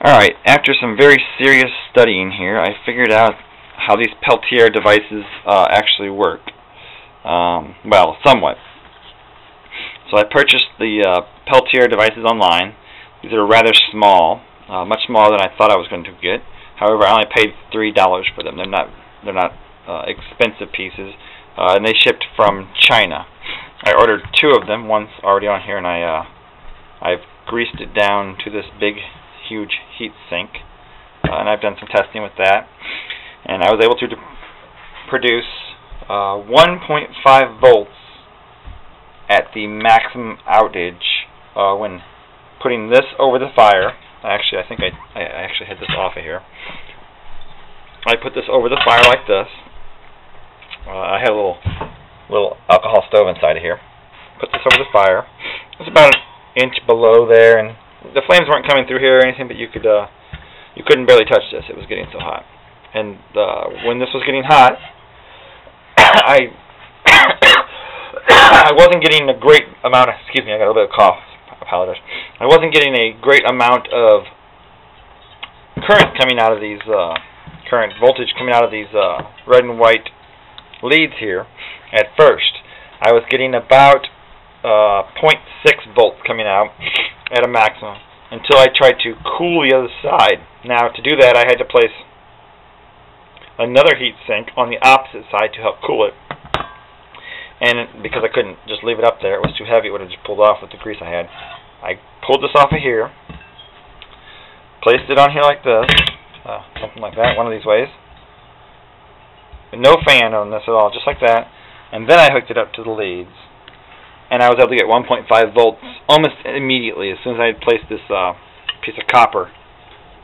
Alright, after some very serious studying here, I figured out how these Peltier devices actually work. Well, somewhat. So I purchased the Peltier devices online. These are rather small, much smaller than I thought I was going to get. However, I only paid $3 for them. They're not expensive pieces, and they shipped from China. I ordered 2 of them. One's already on here, and I've greased it down to this big, huge heat sink, and I've done some testing with that, and I was able to produce 1.5 volts at the maximum outage when putting this over the fire. Actually, I think I actually had this off of here. I put this over the fire like this. I had a little alcohol stove inside of here. Put this over the fire. It's about an inch below there, and the flames weren't coming through here or anything, but you couldn't barely touch this. It was getting so hot. And when this was getting hot, I wasn't getting a great amount of, excuse me, I got a little bit of cough. I apologize. I wasn't getting a great amount of current coming out of these, current voltage coming out of these red and white leads here at first. I was getting about 0.6 volts coming out at a maximum until I tried to cool the other side. Now, to do that, I had to place another heat sink on the opposite side to help cool it. And because I couldn't just leave it up there, it was too heavy, it would have just pulled off with the grease I had. I pulled this off of here, placed it on here like this, something like that, one of these ways. No fan on this at all, just like that. And then I hooked it up to the leads, and I was able to get 1.5 volts almost immediately as soon as I had placed this piece of copper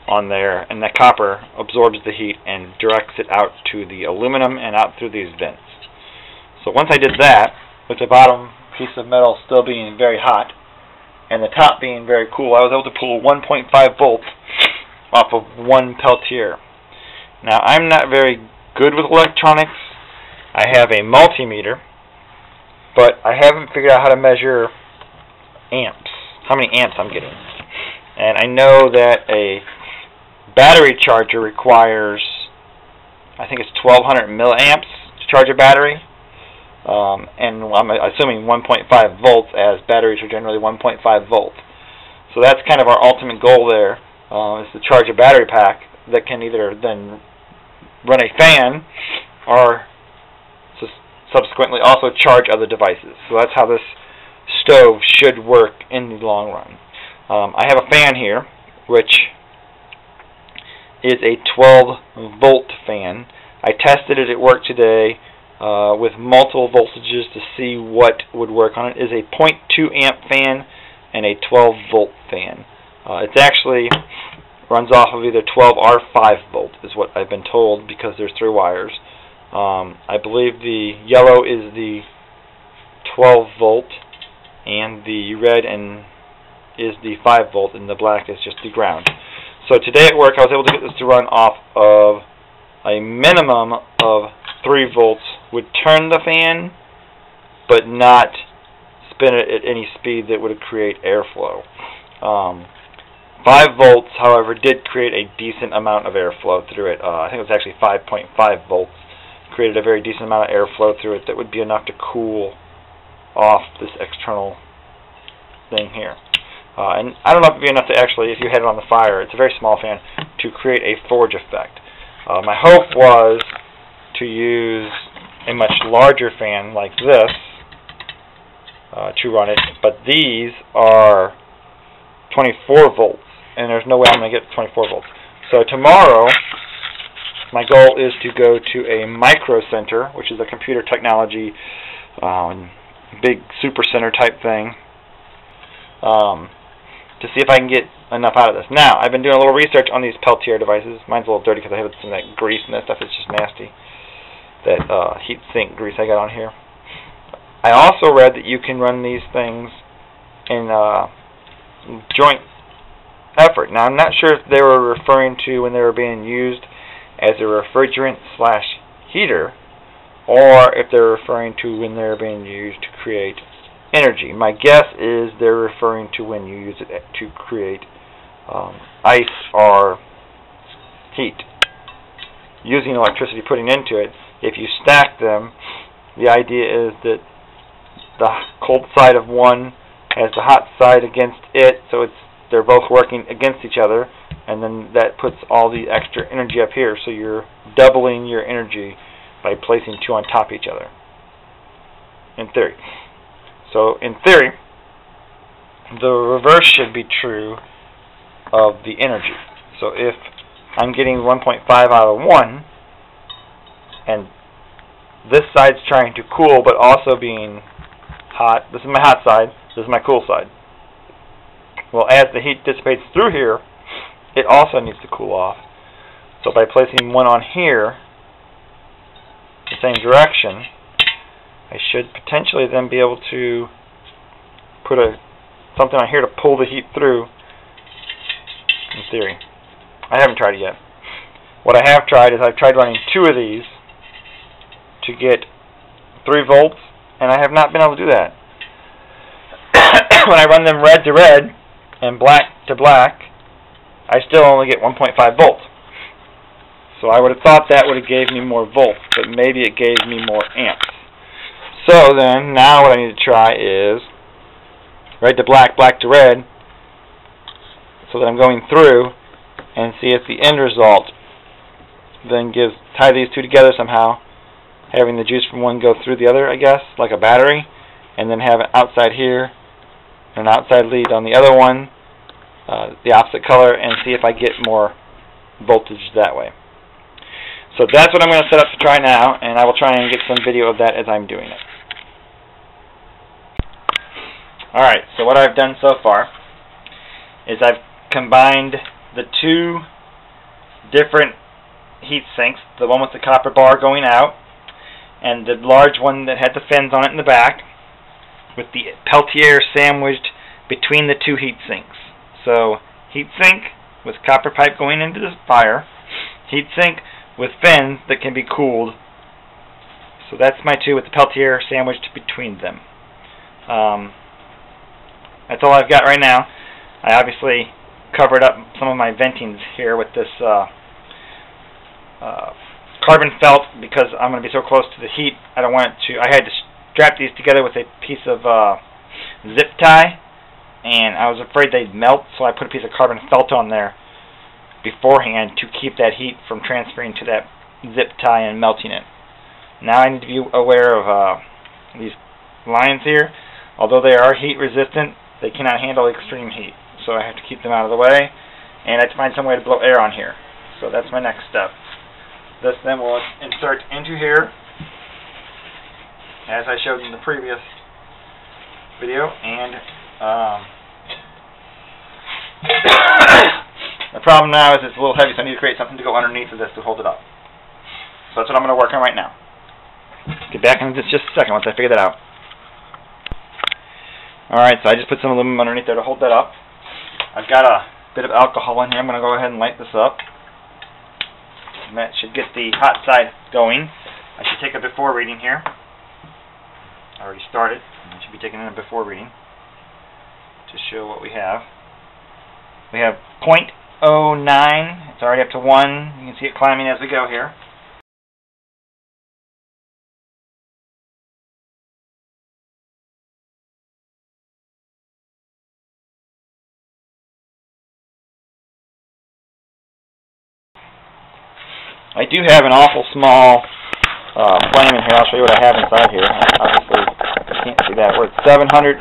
on there, and that copper absorbs the heat and directs it out to the aluminum and out through these vents. So once I did that, with the bottom piece of metal still being very hot and the top being very cool, I was able to pull 1.5 volts off of one Peltier. Now, I'm not very good with electronics. I have a multimeter, but I haven't figured out how to measure amps, how many amps I'm getting. And I know that a battery charger requires, I think it's 1200 milliamps to charge a battery. And I'm assuming 1.5 volts, as batteries are generally 1.5 volts. So that's kind of our ultimate goal there, is to charge a battery pack that can either then run a fan or subsequently also charge other devices. So that's how this stove should work in the long run. I have a fan here, which is a 12 volt fan. I tested it at work today with multiple voltages to see what would work on it. It is a 0.2 amp fan and a 12 volt fan. It actually runs off of either 12 or 5 volt is what I've been told, because there's 3 wires. I believe the yellow is the 12 volt and the red is the 5 volt, and the black is just the ground. So today at work I was able to get this to run off of a minimum of 3 volts, would turn the fan, but not spin it at any speed that would create airflow. 5 volts, however, did create a decent amount of airflow through it. I think it was actually 5.5 volts. Created a very decent amount of airflow through it that would be enough to cool off this external thing here. And I don't know if it would be enough to actually, if you had it on the fire, it's a very small fan, to create a forge effect. My hope was to use a much larger fan like this to run it, but these are 24 volts, and there's no way I'm going to get 24 volts. So tomorrow, my goal is to go to a micro center, which is a computer technology, big super center type thing, to see if I can get enough out of this. Now, I've been doing a little research on these Peltier devices. Mine's a little dirty because I have some of that grease and that stuff. It's just nasty. That heat sink grease I got on here. I also read that you can run these things in joint effort. Now, I'm not sure if they were referring to when they were being used as a refrigerant slash heater, or if they're referring to when they're being used to create energy. My guess is they're referring to when you use it to create ice or heat. Using electricity putting into it, if you stack them, the idea is that the cold side of one has the hot side against it, so they're both working against each other, and then that puts all the extra energy up here, so you're doubling your energy by placing two on top of each other, in theory. So in theory, the reverse should be true of the energy. So if I'm getting 1.5 out of 1, and this side's trying to cool but also being hot, this is my hot side, this is my cool side. Well, as the heat dissipates through here, it also needs to cool off. So by placing one on here, the same direction, I should potentially then be able to put something on here to pull the heat through, in theory. I haven't tried it yet. What I have tried is I've tried running two of these to get 3 volts, and I have not been able to do that. When I run them red to red and black to black, I still only get 1.5 volts. So I would have thought that would have gave me more volts, but maybe it gave me more amps. So then, now what I need to try is red to black, black to red, so that I'm going through and see if the end result then tie these two together somehow, having the juice from one go through the other, I guess, like a battery, and then have an outside here and an outside lead on the other one, the opposite color, and see if I get more voltage that way. So that's what I'm going to set up to try now, and I will try and get some video of that as I'm doing it. Alright, so what I've done so far is I've combined the two different heat sinks, the one with the copper bar going out and the large one that had the fins on it in the back, with the Peltier sandwiched between the two heat sinks. So heat sink with copper pipe going into the fire, heat sink with fins that can be cooled. So that's my two with the Peltier sandwiched between them. That's all I've got right now. I obviously covered up some of my ventings here with this carbon felt because I'm going to be so close to the heat. I don't want it to. I had to strap these together with a piece of zip tie, and I was afraid they'd melt, so I put a piece of carbon felt on there beforehand to keep that heat from transferring to that zip tie and melting it. Now I need to be aware of these lines here. Although they are heat resistant, they cannot handle extreme heat, so I have to keep them out of the way, and I have to find some way to blow air on here. So that's my next step. This then will insert into here, as I showed in the previous video, and the problem now is it's a little heavy, so I need to create something to go underneath of this to hold it up. So that's what I'm going to work on right now. Get back in just a second once I figure that out. Alright, so I just put some aluminum underneath there to hold that up. I've got a bit of alcohol in here. I'm going to go ahead and light this up. And that should get the hot side going. I should take a before reading here. I already started. I should be taking in a before reading to show what we have. We have 0.09. It's already up to 1. You can see it climbing as we go here. I do have an awful small flame in here. I'll show you what I have inside here. Obviously, you can't see that. We're at 700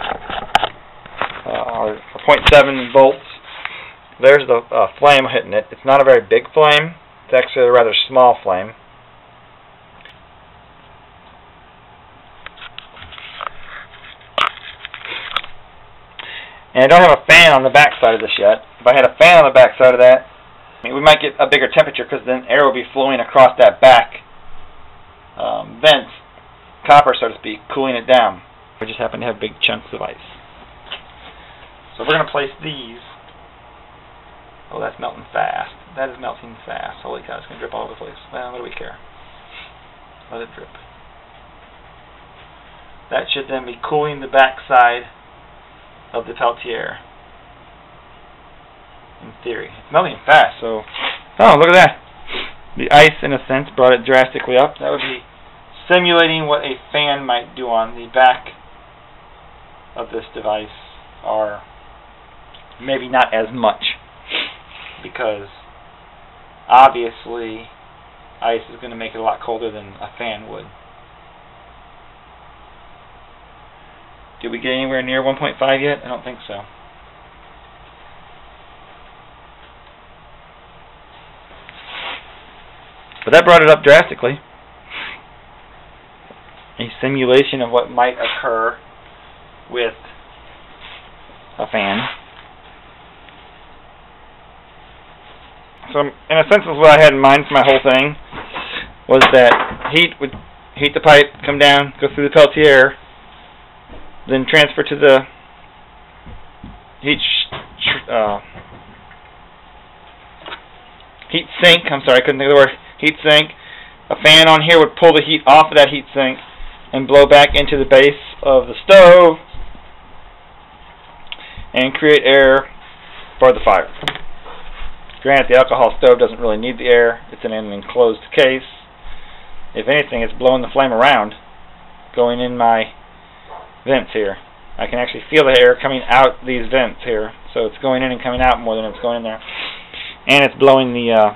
or 0.7 volts. There's the flame hitting it. It's not a very big flame. It's actually a rather small flame. And I don't have a fan on the back side of this yet. If I had a fan on the back side of that, we might get a bigger temperature because then air will be flowing across that back vent, copper so to speak, cooling it down. We just happen to have big chunks of ice. So we're going to place these. Oh, that's melting fast. That is melting fast. Holy cow, it's going to drip all over the place. Well, what do we care? Let it drip. That should then be cooling the back side of the Peltier, in theory. It's melting fast, so... Oh, look at that. The ice, in a sense, brought it drastically up. That would be simulating what a fan might do on the back of this device, or maybe not as much, because obviously ice is going to make it a lot colder than a fan would. Did we get anywhere near 1.5 yet? I don't think so. But that brought it up drastically. A simulation of what might occur with a fan. So, in a sense, what I had in mind for my whole thing was that heat would heat the pipe, come down, go through the Peltier, then transfer to the heat sink. I'm sorry, I couldn't think of the word. Heat sink. A fan on here would pull the heat off of that heat sink and blow back into the base of the stove and create air for the fire. Granted, the alcohol stove doesn't really need the air. It's in an enclosed case. If anything, it's blowing the flame around, going in my vents here. I can actually feel the air coming out these vents here. So it's going in and coming out more than it's going in there. And it's blowing the